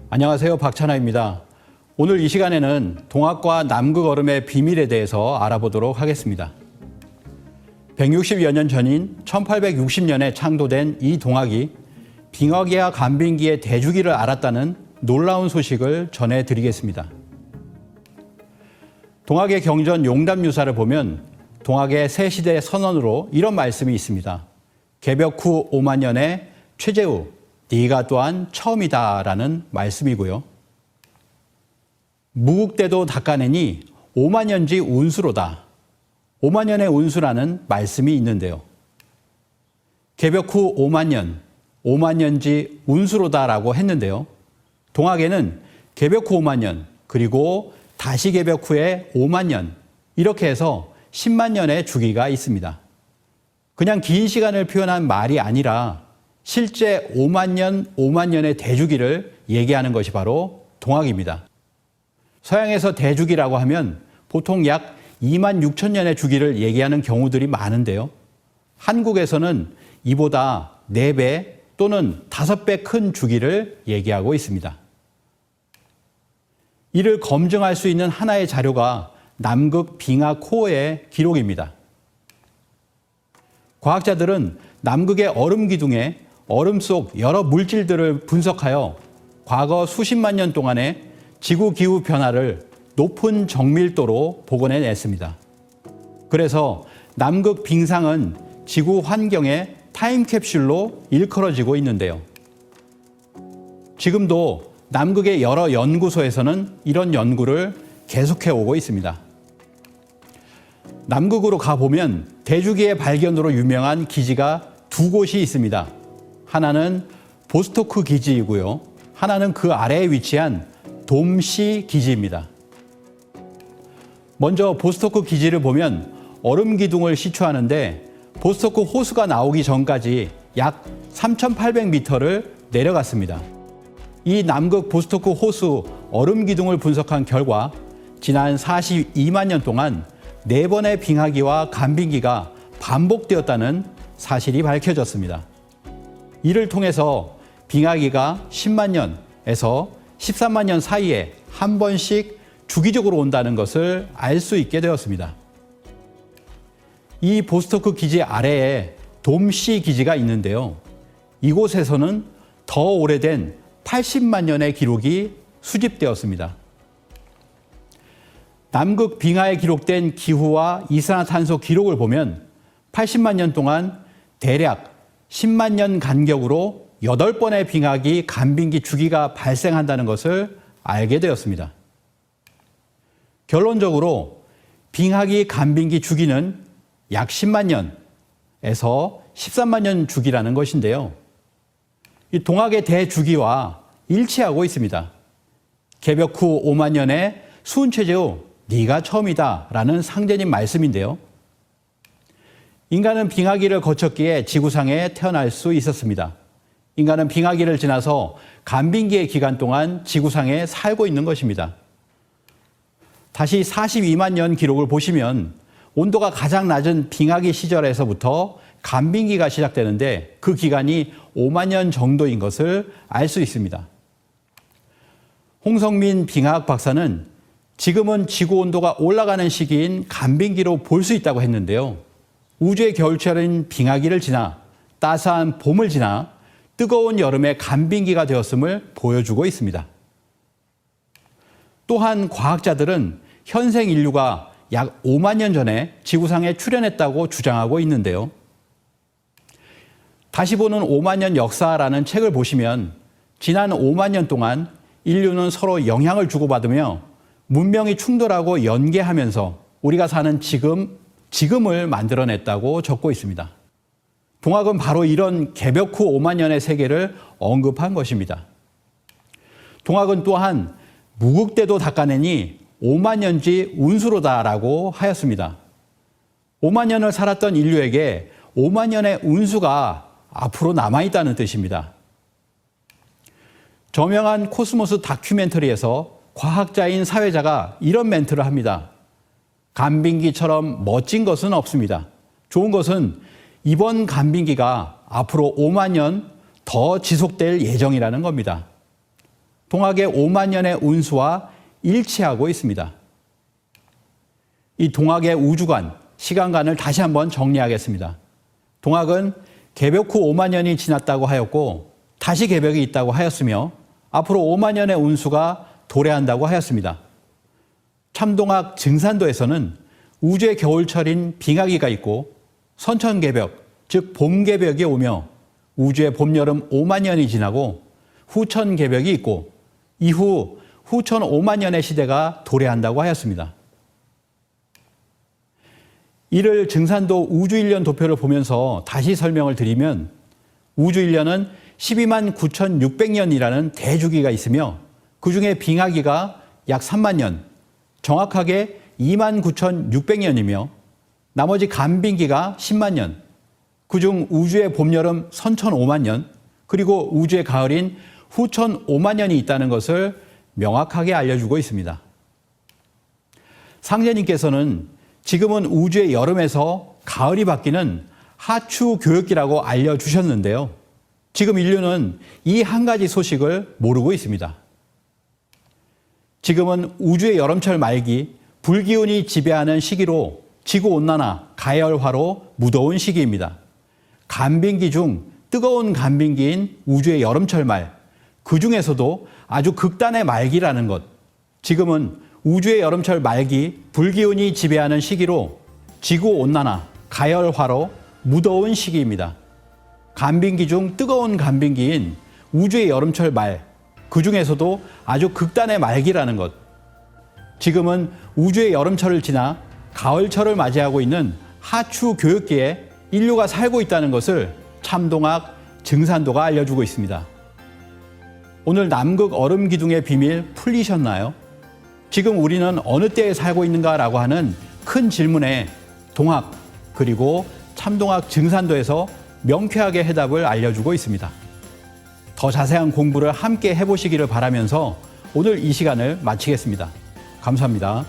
안녕하세요. 박찬하입니다. 오늘 이 시간에는 동학과 남극 얼음의 비밀에 대해서 알아보도록 하겠습니다. 160여 년 전인 1860년에 창도된 이 동학이 빙하기와 간빙기의 대주기를 알았다는 놀라운 소식을 전해드리겠습니다. 동학의 경전 용담유사를 보면 동학의 새 시대 선언으로 이런 말씀이 있습니다. 개벽 후 5만 년에 최재우, 네가 또한 처음이다 라는 말씀이고요. 무국대도 닦아내니 5만 년지 운수로다. 5만 년의 운수라는 말씀이 있는데요. 개벽 후 5만 년, 5만 년지 운수로다라고 했는데요. 동학에는 개벽 후 5만 년, 그리고 다시 개벽 후에 5만 년, 이렇게 해서 10만 년의 주기가 있습니다. 그냥 긴 시간을 표현한 말이 아니라 실제 5만 년, 5만 년의 대주기를 얘기하는 것이 바로 동학입니다. 서양에서 대주기라고 하면 보통 약 2만 6천 년의 주기를 얘기하는 경우들이 많은데요. 한국에서는 이보다 4배 또는 5배 큰 주기를 얘기하고 있습니다. 이를 검증할 수 있는 하나의 자료가 남극 빙하 코어의 기록입니다. 과학자들은 남극의 얼음 기둥에 얼음 속 여러 물질들을 분석하여 과거 수십만 년 동안의 지구 기후 변화를 높은 정밀도로 복원해냈습니다. 그래서 남극 빙상은 지구 환경의 타임캡슐로 일컬어지고 있는데요. 지금도 남극의 여러 연구소에서는 이런 연구를 계속해오고 있습니다. 남극으로 가보면 대주기의 발견으로 유명한 기지가 2곳이 있습니다. 하나는 보스토크 기지이고요. 하나는 그 아래에 위치한 돔시 기지입니다. 먼저 보스토크 기지를 보면 얼음 기둥을 시추하는데 보스토크 호수가 나오기 전까지 약 3,800m를 내려갔습니다. 이 남극 보스토크 호수 얼음 기둥을 분석한 결과 지난 42만 년 동안 4번의 빙하기와 간빙기가 반복되었다는 사실이 밝혀졌습니다. 이를 통해서 빙하기가 10만 년에서 13만 년 사이에 한 번씩 주기적으로 온다는 것을 알 수 있게 되었습니다. 이 보스토크 기지 아래에 돔시 기지가 있는데요. 이곳에서는 더 오래된 80만 년의 기록이 수집되었습니다. 남극 빙하에 기록된 기후와 이산화탄소 기록을 보면 80만 년 동안 대략 10만 년 간격으로 8번의 빙하기, 간빙기 주기가 발생한다는 것을 알게 되었습니다. 결론적으로 빙하기, 간빙기 주기는 약 10만 년에서 13만 년 주기라는 것인데요. 이 동학의 대주기와 일치하고 있습니다. 개벽 후 5만 년에 수은최재우, 네가 처음이다 라는 상제님 말씀인데요. 인간은 빙하기를 거쳤기에 지구상에 태어날 수 있었습니다. 인간은 빙하기를 지나서 간빙기의 기간 동안 지구상에 살고 있는 것입니다. 다시 42만 년 기록을 보시면 온도가 가장 낮은 빙하기 시절에서부터 간빙기가 시작되는데 그 기간이 5만 년 정도인 것을 알 수 있습니다. 홍성민 빙하학 박사는 지금은 지구 온도가 올라가는 시기인 간빙기로 볼 수 있다고 했는데요. 우주의 겨울철인 빙하기를 지나 따스한 봄을 지나 뜨거운 여름의 간빙기가 되었음을 보여주고 있습니다. 또한 과학자들은 현생 인류가 약 5만 년 전에 지구상에 출현했다고 주장하고 있는데요. 다시 보는 5만 년 역사라는 책을 보시면 지난 5만 년 동안 인류는 서로 영향을 주고받으며 문명이 충돌하고 연계하면서 우리가 사는 지금을 만들어냈다고 적고 있습니다. 동학은 바로 이런 개벽 후 5만 년의 세계를 언급한 것입니다. 동학은 또한 무국대도 닦아내니 5만 년지 운수로다라고 하였습니다. 5만 년을 살았던 인류에게 5만 년의 운수가 앞으로 남아있다는 뜻입니다. 저명한 코스모스 다큐멘터리에서 과학자인 사회자가 이런 멘트를 합니다. 간빙기처럼 멋진 것은 없습니다. 좋은 것은 이번 간빙기가 앞으로 5만 년 더 지속될 예정이라는 겁니다. 동학의 5만 년의 운수와 일치하고 있습니다. 이 동학의 우주관, 시간관을 다시 한번 정리하겠습니다. 동학은 개벽 후 5만 년이 지났다고 하였고 다시 개벽이 있다고 하였으며 앞으로 5만 년의 운수가 도래한다고 하였습니다. 참동학 증산도에서는 우주의 겨울철인 빙하기가 있고 선천개벽, 즉 봄개벽이 오며 우주의 봄, 여름 5만 년이 지나고 후천개벽이 있고 이후 후천 5만 년의 시대가 도래한다고 하였습니다. 이를 증산도 우주일년 도표를 보면서 다시 설명을 드리면 우주일년은 12만 9,600년이라는 대주기가 있으며 그중에 빙하기가 약 3만 년, 정확하게 2만 9,600년이며 나머지 간빙기가 10만 년, 그중 우주의 봄, 여름 선천 5만 년, 그리고 우주의 가을인 후천 5만 년이 있다는 것을 명확하게 알려주고 있습니다. 상제님께서는 지금은 우주의 여름에서 가을이 바뀌는 하추 교역기라고 알려주셨는데요. 지금 인류는 이 한 가지 소식을 모르고 있습니다. 지금은 우주의 여름철 말기, 불기운이 지배하는 시기로 지구온난화, 가열화로 무더운 시기입니다. 간빙기 중 뜨거운 간빙기인 우주의 여름철 말, 그 중에서도 아주 극단의 말기라는 것. 지금은 우주의 여름철 말기, 불기운이 지배하는 시기로 지구온난화, 가열화로 무더운 시기입니다. 간빙기 중 뜨거운 간빙기인 우주의 여름철 말, 그 중에서도 아주 극단의 말기라는 것. 지금은 우주의 여름철을 지나 가을철을 맞이하고 있는 하추 교역기에 인류가 살고 있다는 것을 참동학 증산도가 알려주고 있습니다. 오늘 남극 얼음 기둥의 비밀 풀리셨나요? 지금 우리는 어느 때에 살고 있는가라고 하는 큰 질문에 동학 그리고 참동학 증산도에서 명쾌하게 해답을 알려주고 있습니다. 더 자세한 공부를 함께 해보시기를 바라면서 오늘 이 시간을 마치겠습니다. 감사합니다.